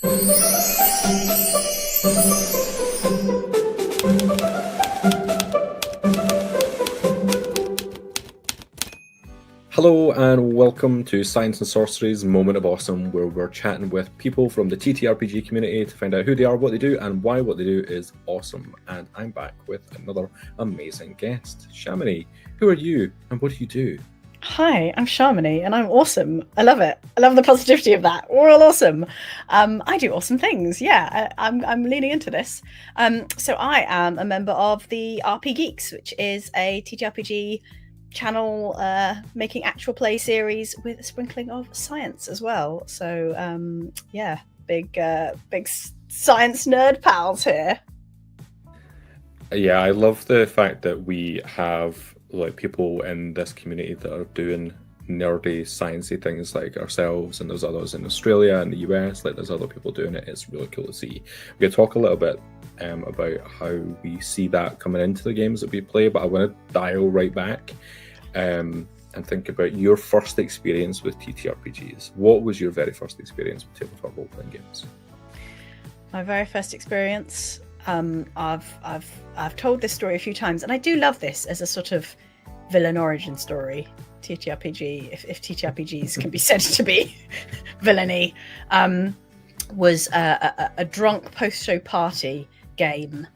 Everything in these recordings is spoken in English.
Hello and welcome to Science and Sorcery's Moment of Awesome, where we're chatting with people from the TTRPG community to find out who they are, what they do, and why what they do is awesome. And I'm back with another amazing guest. Shamini, who are you and what do you do? Hi, I'm Shamini and I'm awesome. I love it. I love the positivity of that. We're all awesome. I do awesome things. Yeah, I'm leaning into this. So I am a member of the RP Geeks, which is a TTRPG channel making actual play series with a sprinkling of science as well. So yeah, big science nerd pals here. Yeah, I love the fact that we have like people in this community that are doing nerdy sciencey things like ourselves, and there's others in Australia and the US, like there's other people doing it. It's really cool to see. We're going to talk a little bit about how we see that coming into the games that we play, but I want to dial right back and think about your first experience with TTRPGs. What was your very first experience with tabletop role-playing games? My very first experience, I've told this story a few times, and I do love this as a sort of villain origin story. TTRPG, if TTRPGs can be said to be villainy, was a drunk post-show party game.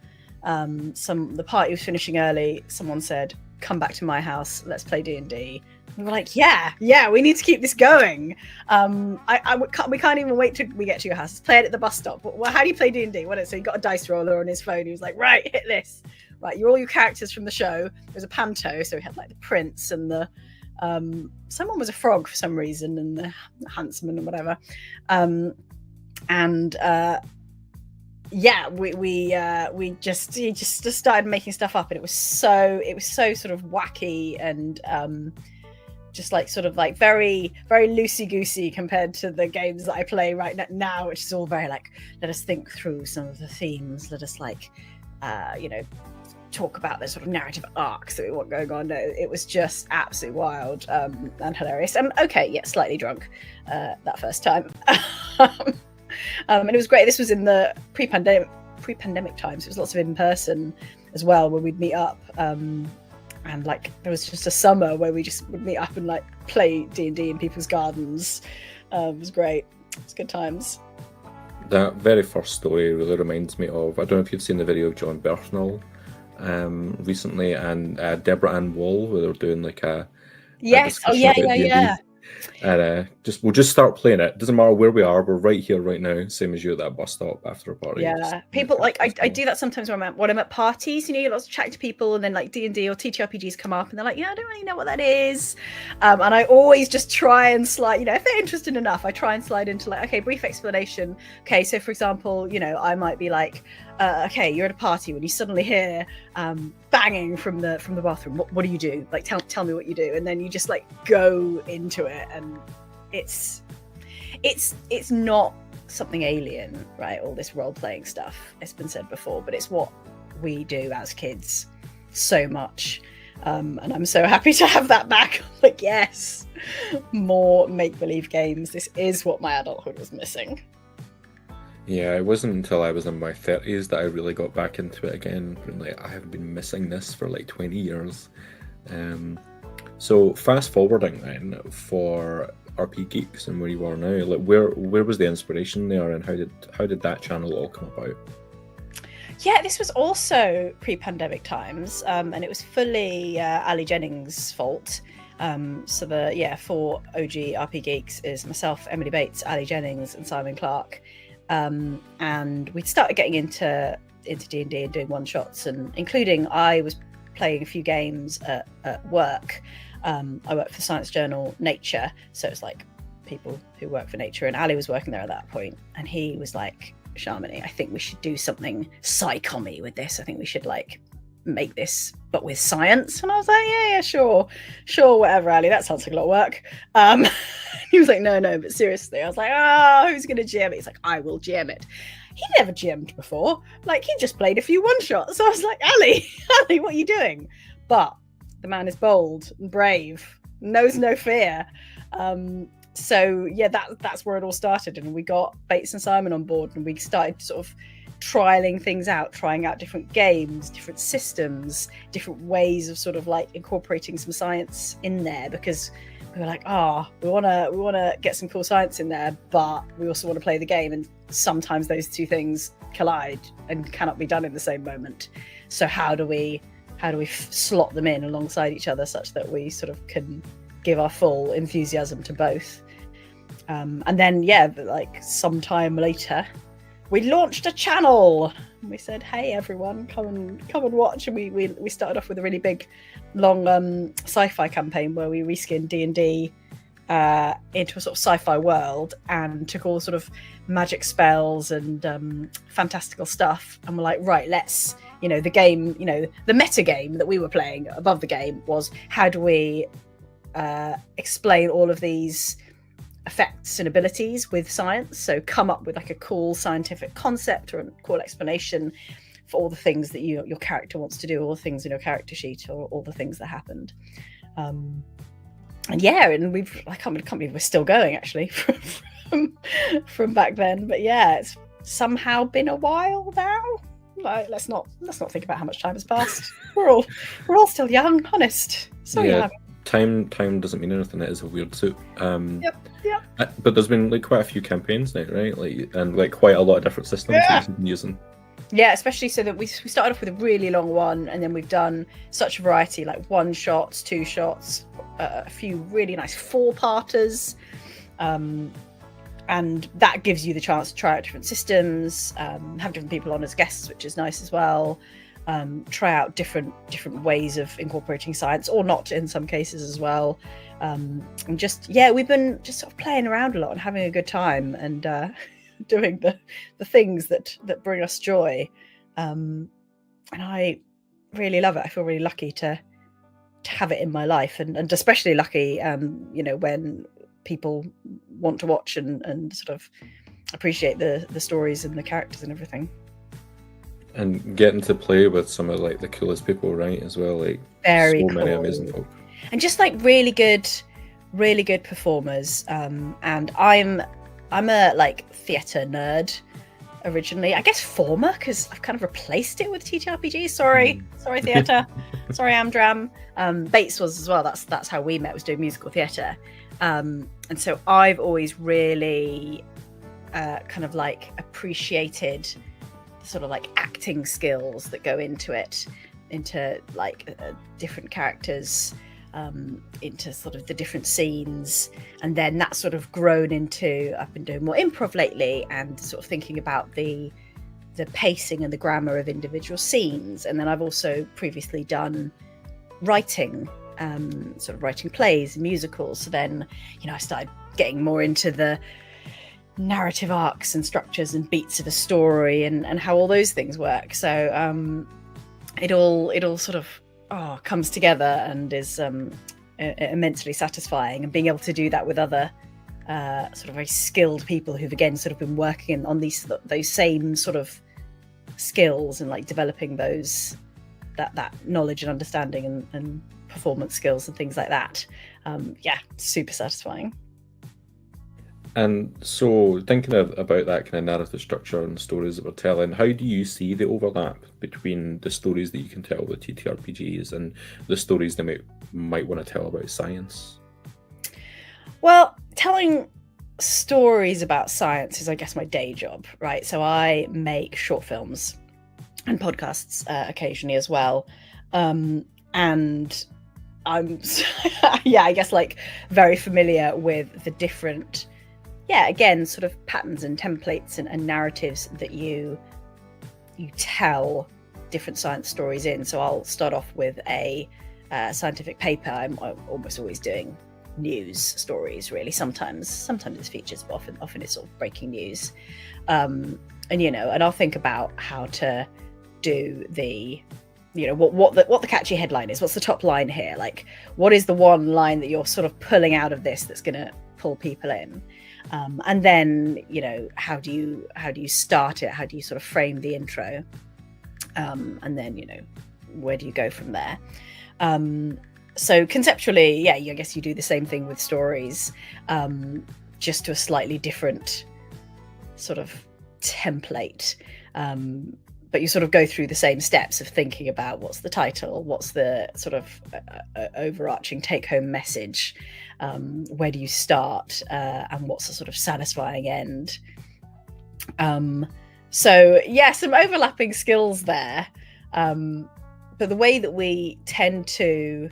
The party was finishing early. Someone said, "Come back to my house. Let's play D&D." We were like, yeah, we need to keep this going. We can't even wait till we get to your house. Let's play it at the bus stop. Well, how do you play D&D? So he got a dice roller on his phone. He was like, right, hit this. Right, you're all your characters from the show. There was a panto, so we had like the prince and the someone was a frog for some reason, and the huntsman and whatever. Yeah, we just started making stuff up, and it was so sort of wacky and just like sort of like very very loosey goosey compared to the games that I play right now, which is all very like, let us think through some of the themes, let us like talk about the sort of narrative arcs that we want going on. No, it was just absolutely wild and hilarious. Slightly drunk that first time. And it was great. This was in the pre-pandemic times. It was lots of in person as well, where we'd meet up. And like there was just a summer where we just would meet up and like play D&D in people's gardens. It was great. It's good times. That very first story really reminds me of, I don't know if you've seen the video of John Bernthal recently, and Deborah Ann Wall, where they're doing like a discussion about D&D. And we'll just start playing it. Doesn't matter where we are, we're right here right now, same as you at that bus stop after a party. Yeah, people like I do that sometimes when I'm at parties. You lots of chat to people, and then like D&D or TTRPGs come up, and they're like, I don't really know what that is. And I always just try and slide, if they're interested enough, I try and slide into like, okay, brief explanation. Okay, so for example, I might be like, okay, you're at a party when you suddenly hear banging from the bathroom. What do you do? Like, tell me what you do, and then you just like go into it, and it's not something alien, right? All this role-playing stuff, it's been said before, but it's what we do as kids so much, and I'm so happy to have that back. Like, yes, more make-believe games. This is what my adulthood was missing. Yeah, it wasn't until I was in my 30s that I really got back into it again. Like, I have been missing this for like 20 years. So fast forwarding then for RP Geeks and where you are now, like where was the inspiration there, and how did that channel all come about? Yeah, this was also pre-pandemic times, and it was fully Ali Jennings' fault. So for OG RP Geeks is myself, Emily Bates, Ali Jennings, and Simon Clark. And we started getting into D&D and doing one shots, and including I was playing a few games at work. I worked for the science journal Nature, so it's like people who work for Nature, and Ali was working there at that point, and he was like, Shamini, I think we should do something sci-commy with this. I think we should like make this but with science. And I was like, yeah, sure, whatever, Ali, that sounds like a lot of work. He was like, no, but seriously. I was like, who's gonna GM it? He's like, I will GM it. He never GM'd before, like he just played a few one-shots. So I was like, Ali, what are you doing? But the man is bold and brave, knows no fear. so yeah, that's where it all started, and we got Bates and Simon on board, and we started sort of trying out different games, different systems, different ways of sort of like incorporating some science in there, because we were like, we want to get some cool science in there, but we also want to play the game, and sometimes those two things collide and cannot be done in the same moment. So how do we slot them in alongside each other such that we sort of can give our full enthusiasm to both? And then like sometime later we launched a channel. We said, hey everyone, come and watch. And we started off with a really big long sci-fi campaign where we reskinned D&D into a sort of sci-fi world and took all sort of magic spells and fantastical stuff, and we're like, right, let's, the game, the meta game that we were playing above the game was, how do we explain all of these effects and abilities with science? So come up with like a cool scientific concept or a cool explanation for all the things that your character wants to do, all the things in your character sheet, or all the things that happened. And I can't believe we're still going actually from back then. But yeah, it's somehow been a while now. Like, let's not think about how much time has passed. we're all still young, honest. So yeah, time doesn't mean anything. It is a weird suit. Yep. But there's been like quite a few campaigns now, right? Like, and like quite a lot of different systems that you've been using. Yeah, especially so that we started off with a really long one, and then we've done such a variety, like 1 shots, 2 shots, a few really nice 4-parters, and that gives you the chance to try out different systems, have different people on as guests, which is nice as well. Try out different ways of incorporating science, or not in some cases as well. And we've been just sort of playing around a lot and having a good time, and doing the things that bring us joy, and I really love it. I feel really lucky to have it in my life, and especially lucky when people want to watch and sort of appreciate the stories and the characters and everything. And getting to play with some of like the coolest people, right, as well, like very so cool. many amazing folk, and just like really good performers. And I'm a like theatre nerd originally, I guess former, because I've kind of replaced it with TTRPG. Sorry theatre. Sorry Amdram. Bates was as well. That's how we met, was doing musical theatre. And so I've always really kind of like appreciated sort of like acting skills that go into it, into like different characters, into sort of the different scenes, and then that's sort of grown into, I've been doing more improv lately and sort of thinking about the pacing and the grammar of individual scenes. And then I've also previously done writing, sort of writing plays and musicals. So then, I started getting more into the narrative arcs and structures and beats of a story and how all those things work. So it all sort of comes together and is immensely satisfying, and being able to do that with other sort of very skilled people who've again sort of been working on those same sort of skills and like developing those that knowledge and understanding and performance skills and things like that. Super satisfying. And so thinking about that kind of narrative structure and stories that we're telling, how do you see the overlap between the stories that you can tell with TTRPGs and the stories they might want to tell about science? Well, telling stories about science is, I guess, my day job, right? So I make short films and podcasts occasionally as well. And I'm, I guess, like very familiar with the different, again, sort of patterns and templates and narratives that you tell different science stories in. So I'll start off with a scientific paper. I'm almost always doing news stories, really. Sometimes it's features, but often it's sort of breaking news. And I'll think about how to do the, what the catchy headline is. What's the top line here? Like, what is the one line that you're sort of pulling out of this that's going to pull people in? And then, how do you start it? How do you sort of frame the intro? And then, where do you go from there? So conceptually, yeah, I guess you do the same thing with stories, just to a slightly different sort of template. But you sort of go through the same steps of thinking about what's the title, what's the sort of overarching take-home message, where do you start, and what's the sort of satisfying end. So yeah, some overlapping skills there, but the way that we tend to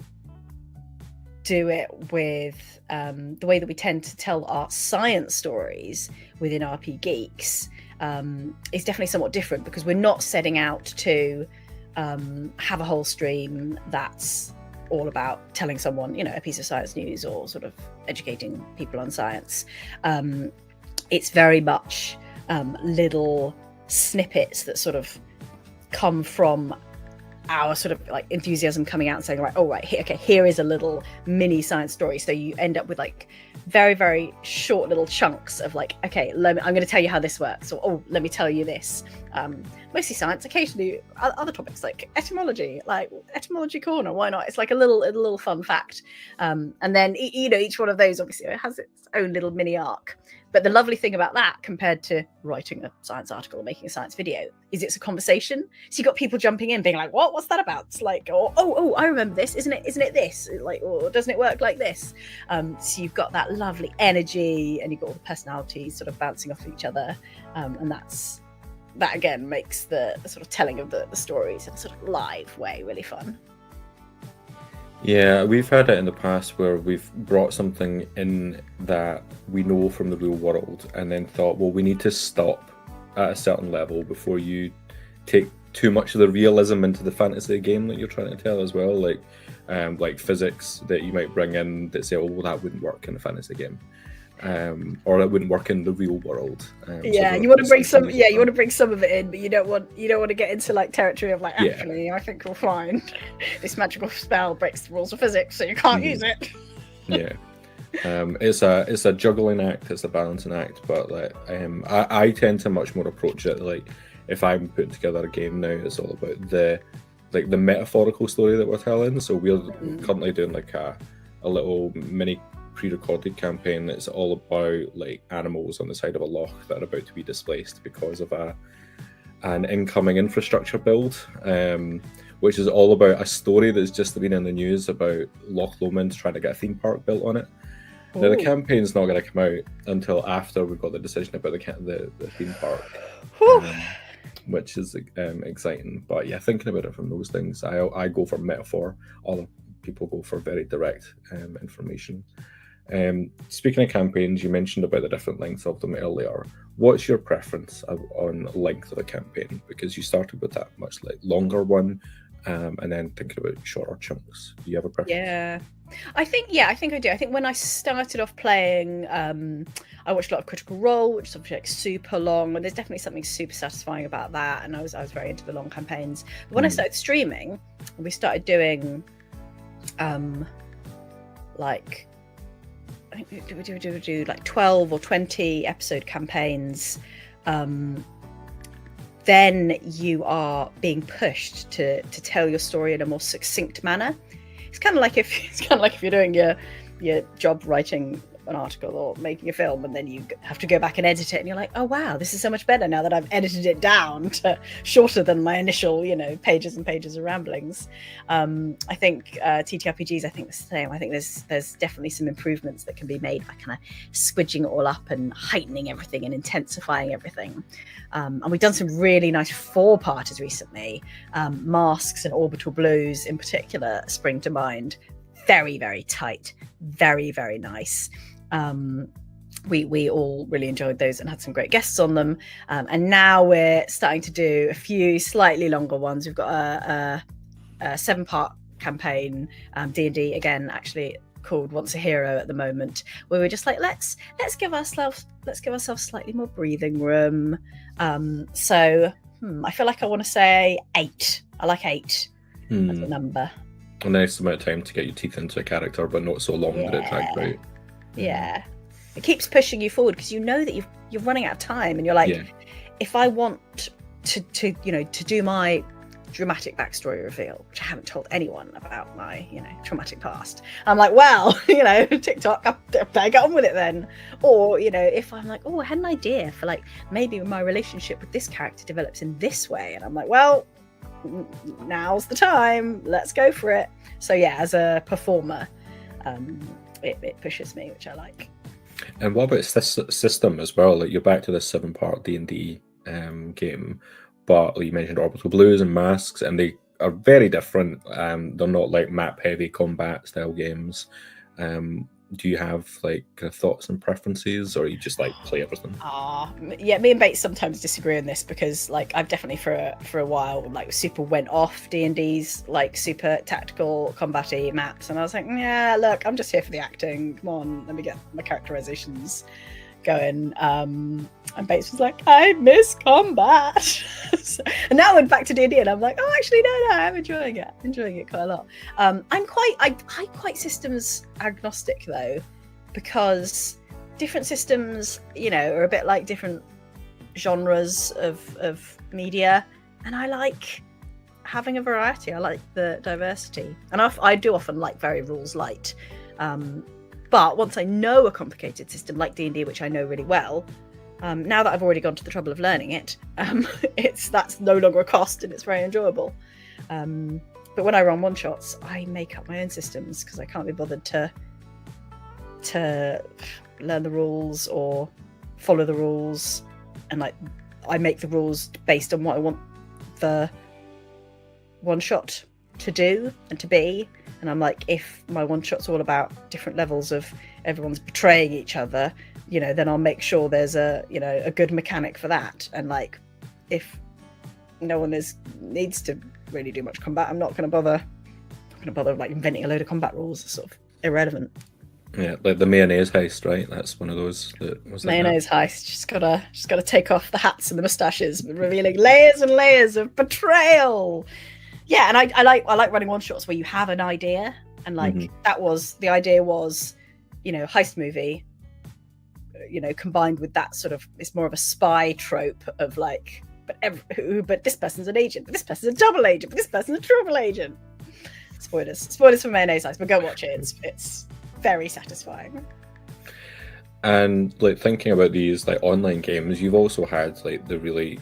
do it with the way that we tend to tell our science stories within RP Geeks is definitely somewhat different, because we're not setting out to have a whole stream that's all about telling someone, a piece of science news or sort of educating people on science. It's very much little snippets that sort of come from our sort of like enthusiasm coming out and saying, right, here is a little mini science story. So you end up with like very, very short little chunks of like, okay, I'm going to tell you how this works, or let me tell you this. Mostly science, occasionally other topics like etymology, like etymology corner. Why not? It's like a little fun fact. And then each one of those obviously has its own little mini arc. But the lovely thing about that, compared to writing a science article or making a science video, is it's a conversation. So you've got people jumping in, being like, "What's that about?" It's like, or "Oh, I remember this. Isn't it this? Like, or doesn't it work like this?" So you've got that lovely energy, and you've got all the personalities sort of bouncing off each other, and that again makes the sort of telling of the stories in a sort of live way really fun. Yeah, we've had it in the past where we've brought something in that we know from the real world and then thought, well, we need to stop at a certain level before you take too much of the realism into the fantasy game that you're trying to tell as well. Like physics that you might bring in that say, oh, well, that wouldn't work in a fantasy game. Or that wouldn't work in the real world. You want to bring some. Yeah, you want to bring some of it in, but you don't want to get into like territory of like, actually, I think we'll find this magical spell breaks the rules of physics, so you can't use it. Yeah, it's a juggling act, it's a balancing act, but like I tend to much more approach it like if I'm putting together a game now, it's all about the metaphorical story that we're telling. So we're currently doing like a little mini pre-recorded campaign that's all about like animals on the side of a loch that are about to be displaced because of an incoming infrastructure build, which is all about a story that's just been in the news about Loch Lomond trying to get a theme park built on it. Ooh. Now the campaign's not going to come out until after we've got the decision about the theme park, which is exciting. But yeah, thinking about it from those things, I go for metaphor. Other people go for very direct information. Speaking of campaigns, you mentioned about the different lengths of them earlier. What's your preference on length of a campaign? Because you started with that much like longer one, and then thinking about shorter chunks. Do you have a preference? Yeah, I think I do. I think when I started off playing, I watched a lot of Critical Role, which is obviously like super long, and there's definitely something super satisfying about that. And I was very into the long campaigns. But when I started streaming, we started doing, like. I think we do like 12 or 20 episode campaigns. Then you are being pushed to tell your story in a more succinct manner. It's kind of like if you're doing your job writing an article or making a film, and then you have to go back and edit it, and you're like, oh wow, this is so much better now that I've edited it down to shorter than my initial pages and pages of ramblings. I think TTRPGs, I think the same. I think there's definitely some improvements that can be made by kind of squidging it all up and heightening everything and intensifying everything. And we've done some really nice 4-parters recently. Masks and Orbital Blues in particular spring to mind. Very, very tight, very, very nice. We all really enjoyed those and had some great guests on them. And now we're starting to do a few slightly longer ones. We've got a 7-part campaign, D&D again, actually called Once a Hero at the moment, where we're just like, let's give ourselves slightly more breathing room. So I feel like I want to say 8. I like 8 as a number. A nice amount of time to get your teeth into a character, but not so long that it drags out. Yeah, it keeps pushing you forward because you know that you're running out of time, and you're like, if I want to do my dramatic backstory reveal, which I haven't told anyone about my, traumatic past. I'm like, well, TikTok, I better get on with it then. Or, if I'm like, oh, I had an idea for like, maybe my relationship with this character develops in this way. And I'm like, well, now's the time. Let's go for it. So yeah, as a performer, it pushes me, which I like. And what about this system as well? Like, you're back to this 7-part D&D game, but like you mentioned Orbital Blues and Masks, and they are very different. They're not like map-heavy combat style games. Do you have like thoughts and preferences, or you just like play everything? Yeah, me and Bates sometimes disagree on this, because like I've definitely for a while like super went off D&D's like super tactical combat-y maps, and I was like, yeah, look, I'm just here for the acting. Come on, let me get my characterizations going. And Bates was like, I miss combat. And now I went back to D&D and I'm like, oh, actually no, I'm enjoying it quite a lot. I'm quite systems agnostic though, because different systems, are a bit like different genres of media, and I like having a variety. I like the diversity, and I do often like very rules light. But once I know a complicated system like D&D, which I know really well, now that I've already gone to the trouble of learning it, that's no longer a cost, and it's very enjoyable. But when I run one-shots, I make up my own systems, because I can't be bothered to learn the rules or follow the rules, and like I make the rules based on what I want the one-shot to do and to be. And I'm like, if my one-shot's all about different levels of everyone's betraying each other, then I'll make sure there's a good mechanic for that. And like, if no one needs to really do much combat, I'm not going to bother like inventing a load of combat rules. It's sort of irrelevant. Yeah, like the mayonnaise heist, right? That's one of those that was mayonnaise heist. Just gotta take off the hats and the mustaches, revealing layers and layers of betrayal. Yeah, and I like running one shots where you have an idea, and like that was the idea was, heist movie, combined with that sort of, it's more of a spy trope of like, but this person's an agent, but this person's a double agent, but this person's a triple agent. Spoilers for mayonnaise heist, but go watch it. It's very satisfying. And like thinking about these like online games, you've also had like the really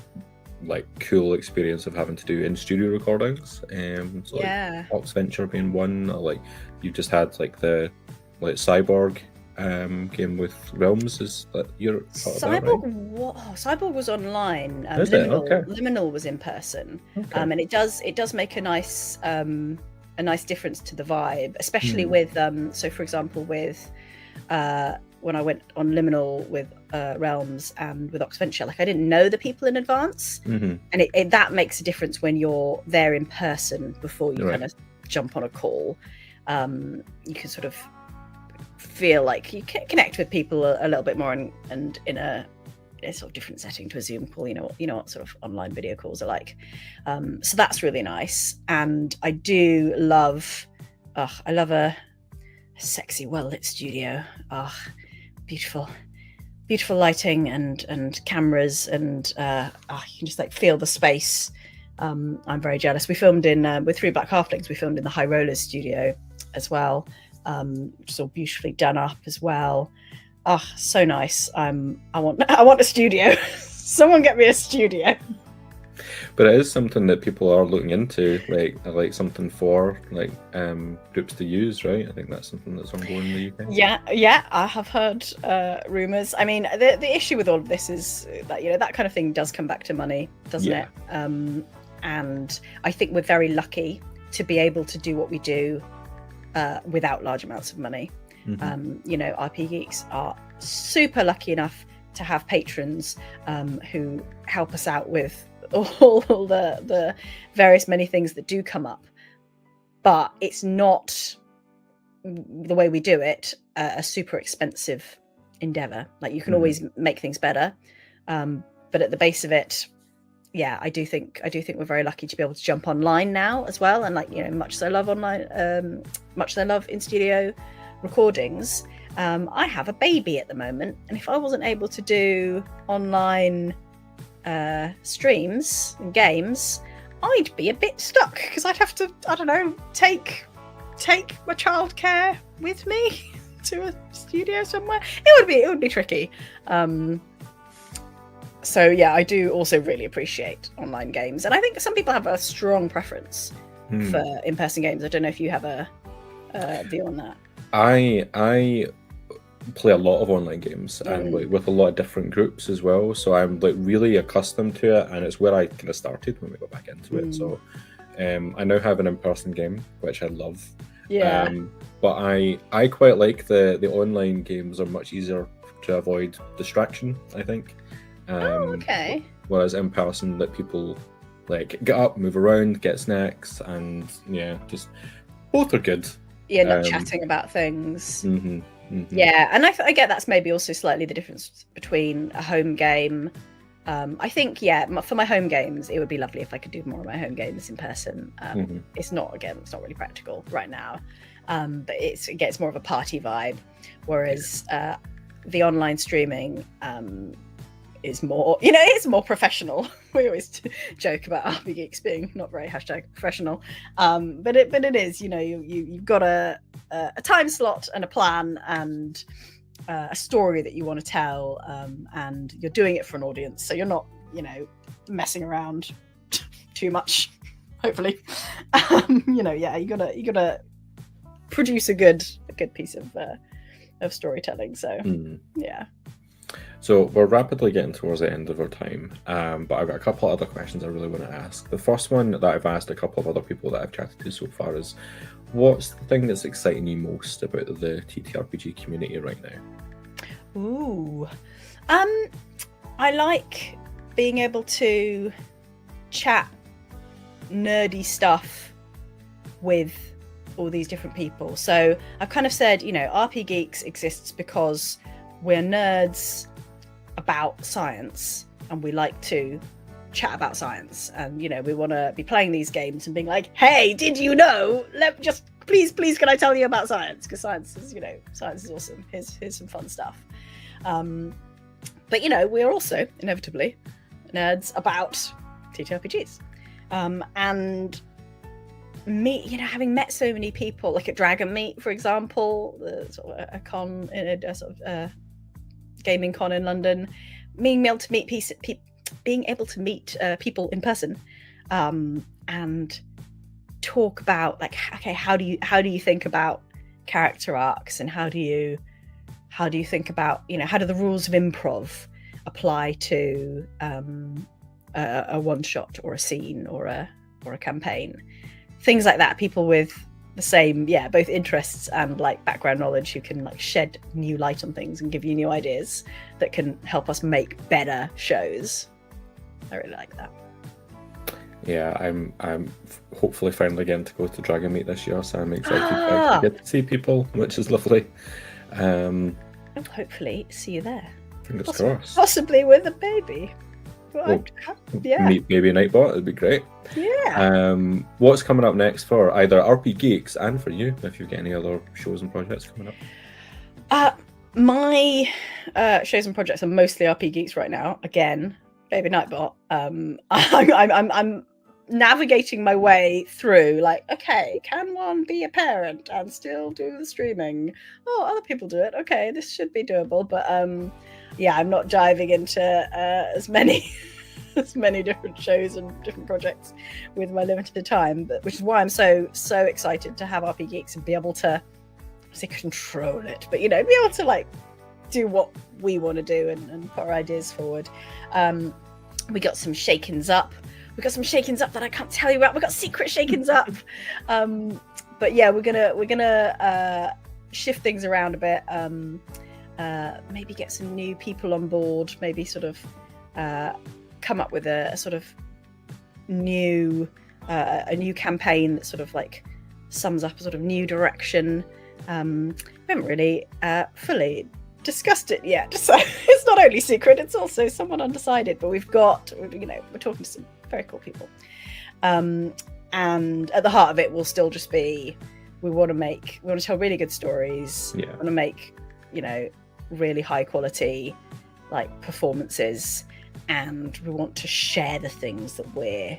like cool experience of having to do in-studio recordings. So yeah, like Oxventure being one, or like you just had like the like Cyborg game with Realms. Is that your Cyborg? Right? Cyborg was online. Is it? Okay. Liminal was in person. Okay. And it does make a nice difference to the vibe, especially with so for example with when I went on Liminal with Realms and with Oxventure, like I didn't know the people in advance, and that makes a difference when you're there in person before you kind of jump on a call. You can sort of feel like you can connect with people a little bit more, and in a sort of different setting to a Zoom call. You know what sort of online video calls are like. So that's really nice, and I do love. I love a sexy, well-lit studio. Beautiful lighting and cameras, and you can just like feel the space. I'm very jealous. We filmed in with Three Black Halflings. We filmed in the High Rollers studio as well, which is all beautifully done up as well. So nice. I want a studio. Someone get me a studio. But it is something that people are looking into, like something for like groups to use, right? I think that's something that's ongoing in the UK. Yeah, I have heard rumours. I mean, the issue with all of this is that that kind of thing does come back to money, doesn't it? And I think we're very lucky to be able to do what we do without large amounts of money. RP Geeks are super lucky enough to have patrons who help us out with all the various many things that do come up, but it's not, the way we do it, a super expensive endeavor. Like you can always make things better, but at the base of it, I do think we're very lucky to be able to jump online now as well, and like much as I love online, much as I love in studio recordings, I have a baby at the moment, and if I wasn't able to do online streams and games, I'd be a bit stuck because I'd have to, I don't know, take my childcare with me to a studio somewhere. It would be tricky. So yeah, I do also really appreciate online games, and I think some people have a strong preference for in-person games. I don't know if you have a view on that. I play a lot of online games and like with a lot of different groups as well, so I'm like really accustomed to it, and it's where I kind of started when we got back into it. So I now have an in-person game, which I love. But I quite like the online games are much easier to avoid distraction, I think. Okay. Whereas in person, that people like get up, move around, get snacks, and just both are good. Not chatting about things. Yeah, and I get that's maybe also slightly the difference between a home game. I think for my home games, it would be lovely if I could do more of my home games in person. It's not really practical right now, but it gets more of a party vibe, whereas the online streaming is more, it's more professional. We always joke about RP Geeks being not very #professional, but it is. You've got a time slot and a plan and a story that you want to tell, and you're doing it for an audience, so you're not messing around too much, hopefully. You gotta produce a good piece of storytelling. So So we're rapidly getting towards the end of our time, but I've got a couple of other questions I really want to ask. The first one that I've asked a couple of other people that I've chatted to so far is, what's the thing that's exciting you most about the TTRPG community right now? Ooh, I like being able to chat nerdy stuff with all these different people. So I've kind of said, RP Geeks exists because we're nerds about science and we like to chat about science, and we want to be playing these games and being like, hey, did you know, please can I tell you about science, because science is awesome. Here's some fun stuff. But we're also inevitably nerds about TTRPGs, and having met so many people, like at Dragon Meet, for example, a con, a sort of gaming con in London, being able to meet people in person, and talk about like, okay, how do you think about character arcs, and how do you think about how do the rules of improv apply to a one shot or a scene or a campaign, things like that. People with the same both interests and like background knowledge who can like shed new light on things and give you new ideas that can help us make better shows. I really like that. I'm hopefully finally getting to go to Dragon Meet this year, so I'm excited to get to see people, which is lovely. I'll hopefully see you there. Fingers crossed. Possibly with a baby. Meet Baby Nightbot, it'd be great. What's coming up next for either RP Geeks and for you, if you've got any other shows and projects coming up? My shows and projects are mostly RP Geeks right now. Again, Baby Nightbot. I'm navigating my way through, like, okay, can one be a parent and still do the streaming? Oh, other people do it. Okay, this should be doable. But I'm not diving into as many different shows and different projects with my limited time, but which is why I'm so excited to have RP Geeks and be able to control it, but be able to like do what we want to do and put our ideas forward. We got some shakings up. We got some shakings up that I can't tell you about. We got secret shakings up. But yeah, we're gonna shift things around a bit. Maybe get some new people on board. Maybe sort of come up with a sort of new campaign that sort of like sums up a sort of new direction. We haven't really fully discussed it yet, so it's not only secret, it's also somewhat undecided, but we're talking to some very cool people, and at the heart of it will still just be we want to tell really good stories. We want to make really high quality like performances, and we want to share the things that we're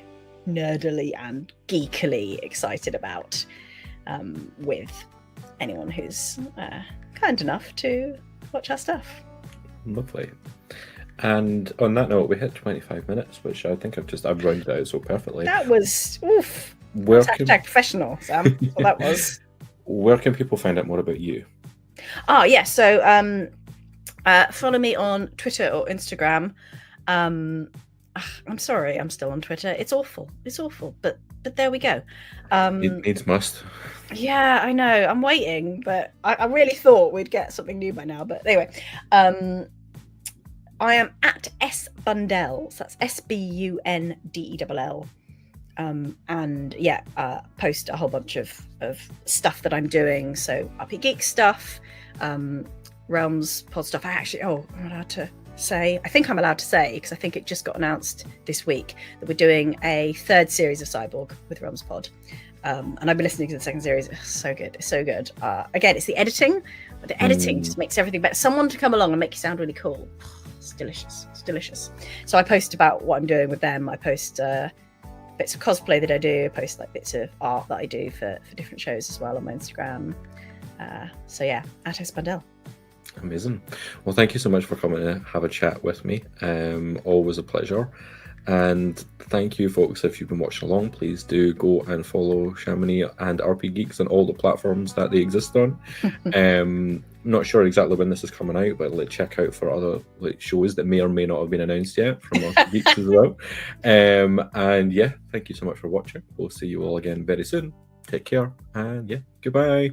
nerdily and geekily excited about with anyone who's kind enough to watch our stuff. Lovely. And on that note, we hit 25 minutes, which I think I've rounded out so perfectly. That was oof. Where That's hashtag professional, Sam. That's what that was. Where can people find out more about you? Oh yeah, so follow me on Twitter or Instagram. I'm sorry, I'm still on Twitter. It's awful, but there we go. It needs must. Yeah, I know. I'm waiting, but I really thought we'd get something new by now. But anyway, I am at S Bundell. So that's SBUNDELL. And yeah, post a whole bunch of stuff that I'm doing. So RP Geek stuff, Realms pod stuff. I'm allowed to say, I think I'm allowed to say, because I think it just got announced this week that we're doing a third series of Cyborg with Realms pod. And I've been listening to the second series. It's so good. Again, it's the editing, but the editing just makes everything better. Someone to come along and make you sound really cool. It's delicious. So I post about what I'm doing with them. I post bits of cosplay that I do. I post like bits of art that I do for different shows as well on my Instagram. So yeah, at Espandel. Amazing. Well, thank you so much for coming to have a chat with me. Always a pleasure. And thank you, folks. If you've been watching along, please do go and follow Shamini and RP Geeks on all the platforms that they exist on. Not sure exactly when this is coming out, but check out for other shows that may or may not have been announced yet from RP Geeks as well. And yeah, thank you so much for watching. We'll see you all again very soon. Take care, and yeah, goodbye.